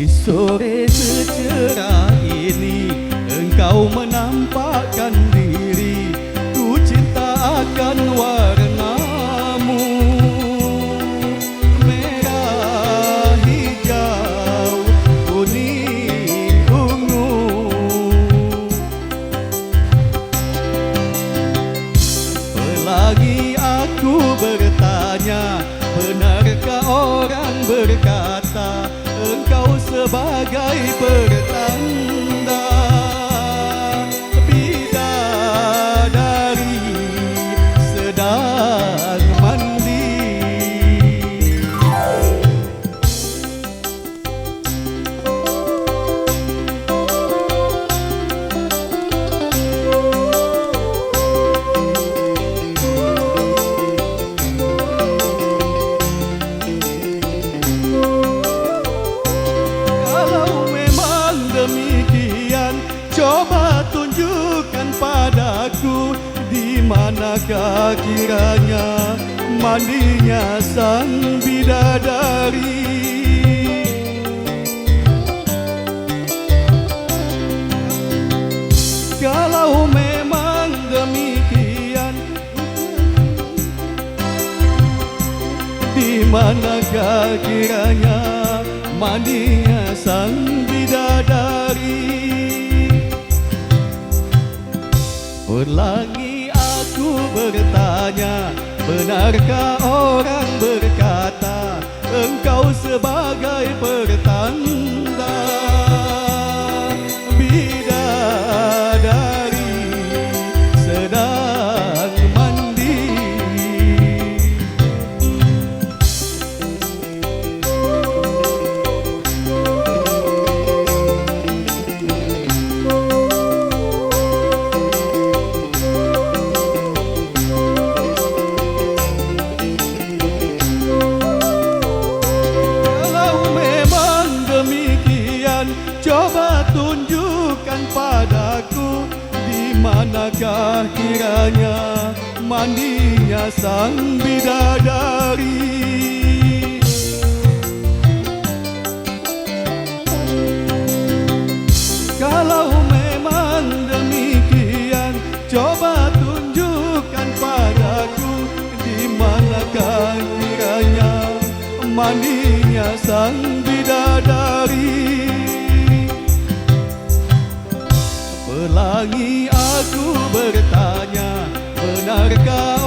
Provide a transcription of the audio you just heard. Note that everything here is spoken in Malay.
Di sore secerah ini engkau menampakkan diri, ku cinta akan warnamu. Merah, hijau, kuning, ungu. Pelangi aku bertanya, benarkah orang berkata engkau sebagai pertanda bidadari sedang mandi. Coba tunjukkan padaku di manakah kiranya mandinya sang bidadari. Kalau memang demikian, di manakah kiranya mandinya sang bidadari. Pelangi aku bertanya, benarkah orang berkata engkau sebagai pertanda bidadari sedang mandi. Coba tunjukkan padaku di manakah kiranya mandinya sang bidadari. Kalau memang demikian, coba tunjukkan padaku di manakah kiranya mandinya sang bidadari. Pelangi aku bertanya, benarkah